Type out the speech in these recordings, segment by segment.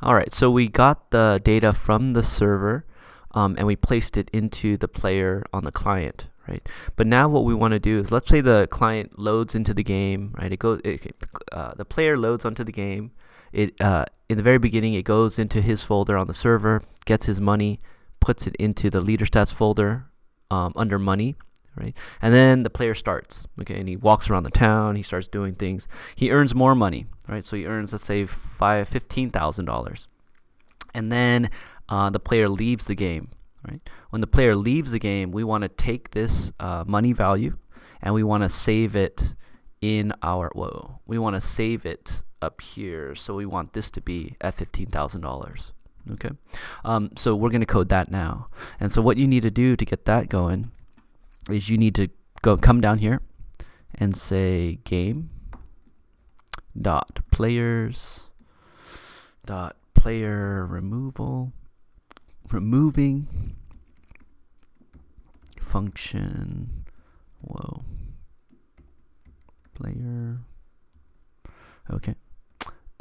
All right, so we got the data from the server, and we placed it into the player on the client, right? But now what we want to do is, let's say the client loads into the game, right? The player loads onto the game. In the very beginning, it goes into his folder on the server, gets his money, puts it into the leader stats folder under money, right? And then the player starts, okay, and he walks around the town. He starts doing things. He earns more money, right? So he earns, let's say, $15,000, and then the player leaves the game, right? When the player leaves the game, we want to take this money value, and we want to save it in our we want to save it up here. So we want this to be at $15,000. Okay, so we're going to code that now. And so what you need to do to get that going is you need to come down here and say game dot players dot player removing function player. Okay.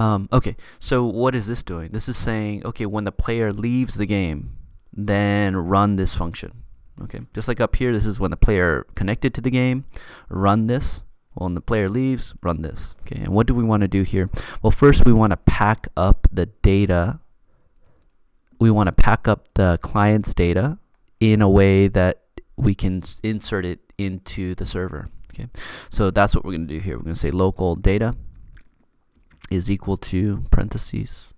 Okay, so what is this doing? This is saying, okay, when the player leaves the game, then run this function. Okay, just like up here, this is when the player connected to the game, run this. When the player leaves, run this. Okay, and what do we want to do here? Well, first we want to pack up the data. We want to pack up the client's data in a way that we can insert it into the server. Okay, so that's what we're going to do here. We're going to say local data is equal to parentheses.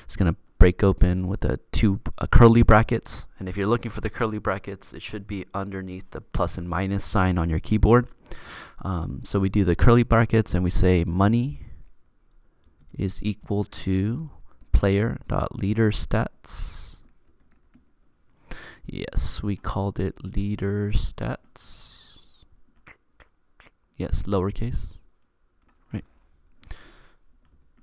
It's going to break open with two curly brackets, and if you're looking for the curly brackets, it should be underneath the plus and minus sign on your keyboard. So we do the curly brackets and we say money is equal to player.leader stats. Yes, we called it leader stats. Yes, lowercase.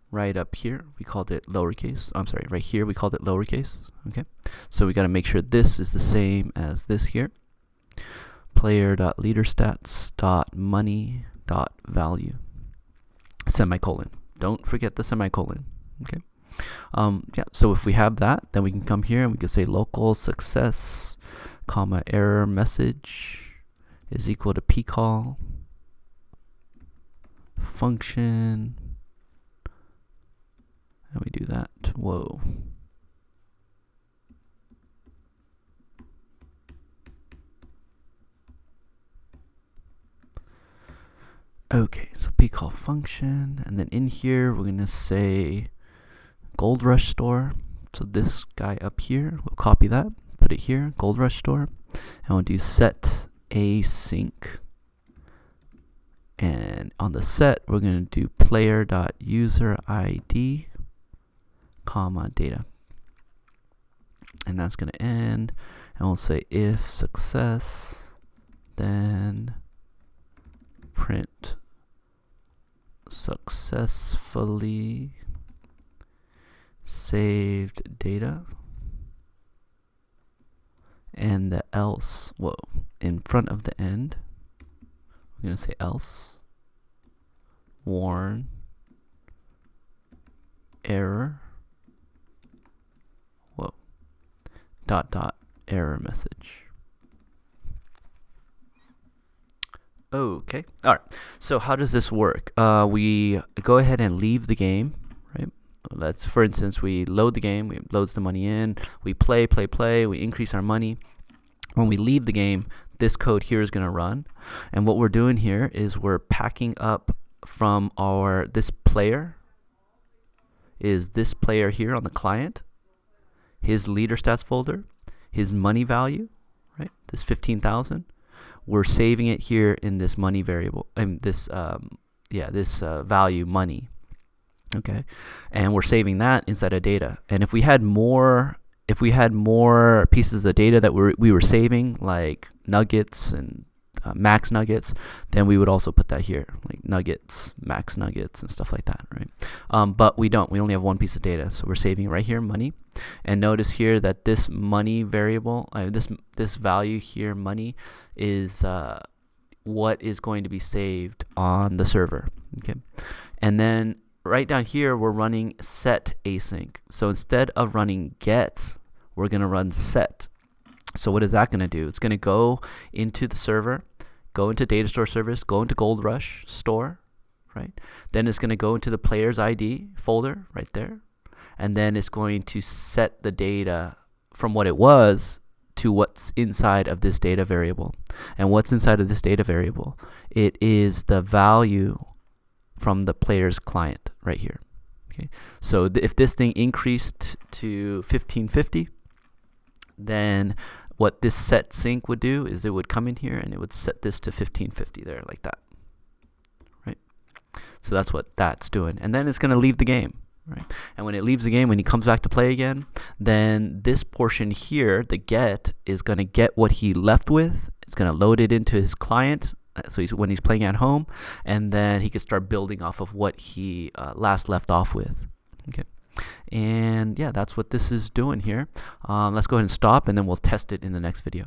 Right up here, we called it lowercase. I'm sorry, right here, we called it lowercase. Okay, so we got to make sure this is the same as this here. Player.leaderstats.money.value. Semicolon. Don't forget the semicolon. Okay. Yeah. So if we have that, then we can come here and we can say local success, comma error message is equal to pcall function. And we do that. Whoa. Okay, so pcall function, and then in here we're gonna say Gold Rush store. So this guy up here, we'll copy that, put it here, Gold Rush store, and we'll do set async. And on the set, we're gonna do player.userid, comma data, and that's going to end, and we'll say if success, then print successfully saved data, and the else, in front of the end, we're going to say else warn error dot error message. Okay, all right, so how does this work? We go ahead and leave the game, right? Let's, for instance, we load the game, we loads the money in, we play, we increase our money. When we leave the game, this code here is going to run, and what we're doing here is we're packing up from this player is this player here on the client, his leader stats folder, his money value, right? This 15,000. We're saving it here in this money variable, and this value money. Okay, and we're saving that inside of data. And if we had more pieces of data that we were saving, like nuggets and max nuggets, then we would also put that here, like nuggets, max nuggets, and stuff like that, right? But we don't. We only have one piece of data, so we're saving it right here, money. And notice here that this money variable, this value here, money, is what is going to be saved on the server. Okay, and then right down here, we're running set async. So instead of running get, we're going to run set. So what is that going to do? It's going to go into the server, go into data store service, go into Gold Rush store, right? Then it's going to go into the player's ID folder right there. And then it's going to set the data from what it was to what's inside of this data variable. And what's inside of this data variable? It is the value from the player's client right here. Okay, so if this thing increased to 1550, then what this set sync would do is it would come in here and it would set this to 1550 there, like that, right? So that's what that's doing. And then it's going to leave the game, right? And when it leaves the game, when he comes back to play again, then this portion here, the get, is going to get what he left with. It's going to load it into his client, so when he's playing at home, and then he can start building off of what he last left off with. Okay, and yeah, that's what this is doing here. Let's go ahead and stop, and then we'll test it in the next video.